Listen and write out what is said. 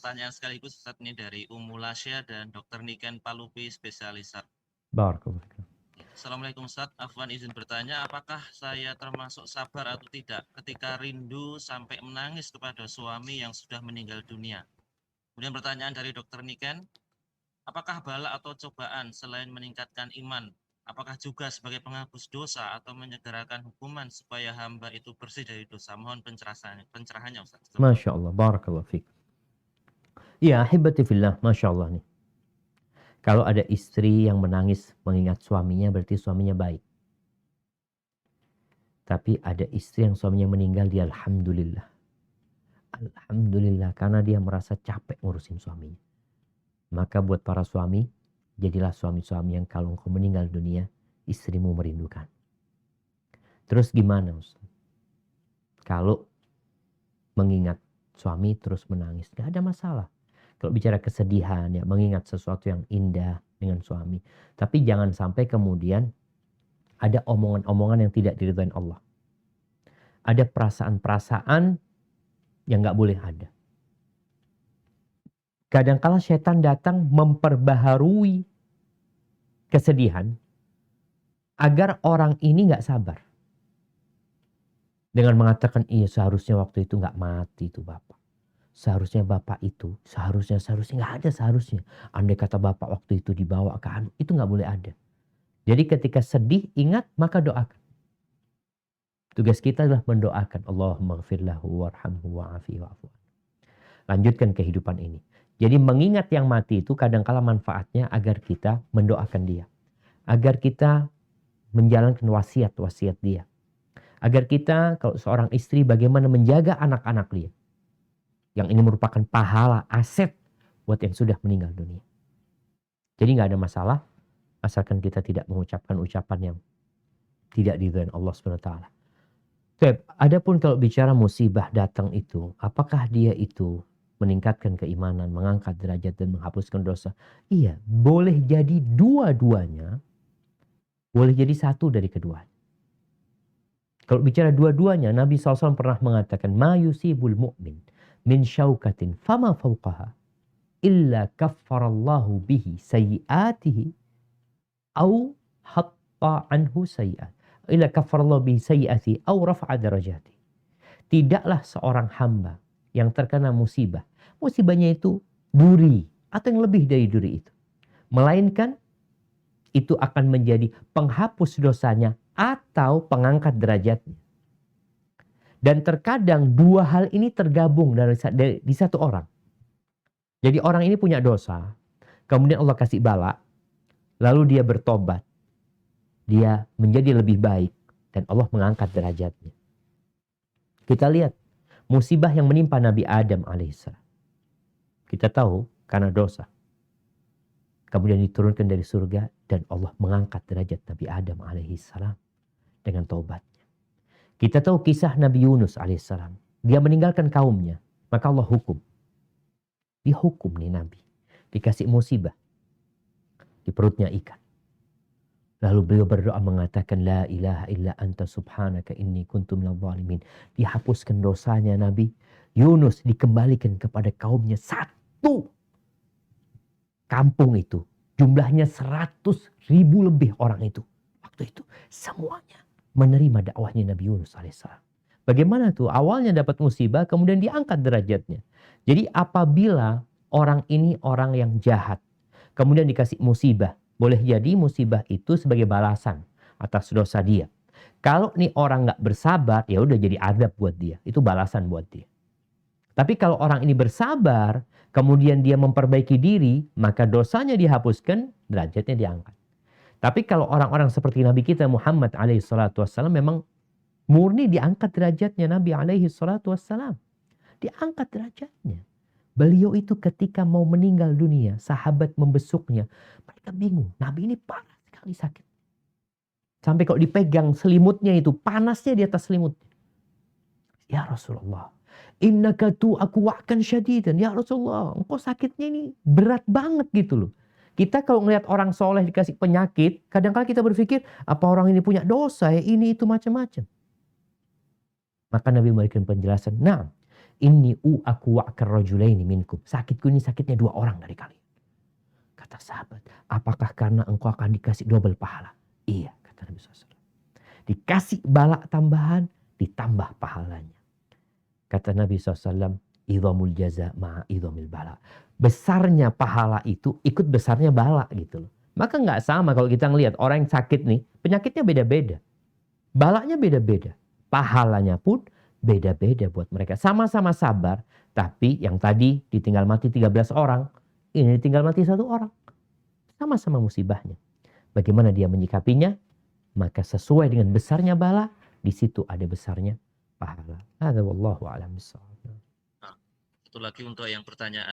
pertanyaan sekaligus Ustaz, ini dari Ummu Lasya dan Dr. Niken Palupi, spesialis saraf. Barakallahu fikum. Assalamualaikum Ustaz, Afwan izin bertanya, apakah saya termasuk sabar atau tidak ketika rindu sampai menangis kepada suami yang sudah meninggal dunia? Kemudian pertanyaan dari Dr. Niken, apakah bala atau cobaan selain meningkatkan iman, apakah juga sebagai penghapus dosa atau menyegerakan hukuman supaya hamba itu bersih dari dosa? Mohon pencerahannya Ustaz. Masya Allah, barakallahu fikum. Ya, ahibati fillah, Masya Allah nih. Kalau ada istri yang menangis mengingat suaminya, berarti suaminya baik. Tapi ada istri yang suaminya meninggal, dia alhamdulillah. Alhamdulillah, karena dia merasa capek ngurusin suaminya. Maka buat para suami, jadilah suami-suami yang kalau engkau meninggal dunia, istrimu merindukan. Terus gimana Ustaz? Kalau mengingat suami terus menangis, gak ada masalah. Kalau bicara kesedihan, ya mengingat sesuatu yang indah dengan suami. Tapi jangan sampai kemudian ada omongan-omongan yang tidak diridhoi Allah. Ada perasaan-perasaan yang gak boleh ada. Kadangkala setan datang memperbaharui kesedihan agar orang ini gak sabar. Dengan mengatakan, iya seharusnya waktu itu gak mati itu Bapak. Seharusnya Bapak itu, seharusnya nggak ada seharusnya. Andai kata Bapak waktu itu dibawa ke anu, itu nggak boleh ada. Jadi ketika sedih, ingat maka doakan. Tugas kita adalah mendoakan. Allahumma ghafir lahu warhamhu wa'afi wa'afu. Lanjutkan kehidupan ini. Jadi mengingat yang mati itu kadangkala manfaatnya agar kita mendoakan dia. Agar kita menjalankan wasiat-wasiat dia. Agar kita, kalau seorang istri, bagaimana menjaga anak-anak dia. Yang ini merupakan pahala, aset buat yang sudah meninggal dunia. Jadi nggak ada masalah, asalkan kita tidak mengucapkan ucapan yang tidak diridhoi Allah SWT. Adapun kalau bicara musibah datang itu, apakah dia itu meningkatkan keimanan, mengangkat derajat dan menghapuskan dosa? Iya, boleh jadi dua-duanya, boleh jadi satu dari keduanya. Kalau bicara dua-duanya, Nabi SAW pernah mengatakan, ma yusibul mu'min min syaukatin fama fauqaha illa kaffarallahu bihi sayyiatihi au hatta anhu sayyiat illa kaffarallahu bihi sayyiatihi au rafa'a darajati. Tidaklah seorang hamba yang terkena musibah, musibahnya itu duri atau yang lebih dari duri itu, melainkan itu akan menjadi penghapus dosanya atau pengangkat derajatnya. Dan terkadang dua hal ini tergabung di satu orang. Jadi orang ini punya dosa, kemudian Allah kasih bala, lalu dia bertobat. Dia menjadi lebih baik dan Allah mengangkat derajatnya. Kita lihat musibah yang menimpa Nabi Adam alaihissalam. Kita tahu karena dosa. Kemudian diturunkan dari surga dan Allah mengangkat derajat Nabi Adam alaihissalam dengan taubat. Kita tahu kisah Nabi Yunus alaihissalam. Dia meninggalkan kaumnya. Maka Allah hukum. Dihukum nih Nabi. Dikasih musibah. Di perutnya ikan. Lalu beliau berdoa mengatakan, La ilaha illa anta subhanaka inni kuntu minadh dhalimin. Dihapuskan dosanya Nabi. Yunus dikembalikan kepada kaumnya. Satu kampung itu. Jumlahnya 100.000 lebih orang itu. Waktu itu semuanya menerima dakwahnya Nabi Yunus alaihissalam. Bagaimana tuh? Awalnya dapat musibah, kemudian diangkat derajatnya. Jadi apabila orang ini orang yang jahat, kemudian dikasih musibah, boleh jadi musibah itu sebagai balasan atas dosa dia. Kalau nih orang nggak bersabar, ya udah jadi adab buat dia. Itu balasan buat dia. Tapi kalau orang ini bersabar, kemudian dia memperbaiki diri, maka dosanya dihapuskan, derajatnya diangkat. Tapi kalau orang-orang seperti Nabi kita Muhammad alaihi salatu wassalam memang murni diangkat derajatnya Nabi alaihi salatu wassalam. Diangkat derajatnya. Beliau itu ketika mau meninggal dunia, sahabat membesuknya. Mereka bingung, Nabi ini parah sekali sakit. Sampai kalau dipegang selimutnya itu, panasnya di atas selimutnya. Ya Rasulullah, innaka tu'akuwa'kan syadidan. Ya Rasulullah, engkau sakitnya ini berat banget gitu loh. Kita kalau ngelihat orang soleh dikasih penyakit, kadang-kadang kita berpikir, apa orang ini punya dosa ya, ini itu macam-macam. Maka Nabi memberikan penjelasan, nah, Inni aku wa'kar rajulaini minkum. Sakitku ini sakitnya 2 orang dari kalian. Kata sahabat, apakah karena engkau akan dikasih double pahala? Iya, kata Nabi SAW. Dikasih bala tambahan, ditambah pahalanya. Kata Nabi SAW, idhamul jaza ma'a idhamil bala. Besarnya pahala itu ikut besarnya bala gitu loh. Maka nggak sama kalau kita ngelihat orang yang sakit nih, penyakitnya beda-beda. Balanya beda-beda. Pahalanya pun beda-beda buat mereka. Sama-sama sabar, tapi yang tadi ditinggal mati 13 orang, ini ditinggal mati 1 orang. Sama-sama musibahnya. Bagaimana dia menyikapinya? Maka sesuai dengan besarnya bala, di situ ada besarnya pahala. Hadza wallahu a'lam bissawab. Nah, satu lagi untuk yang pertanyaan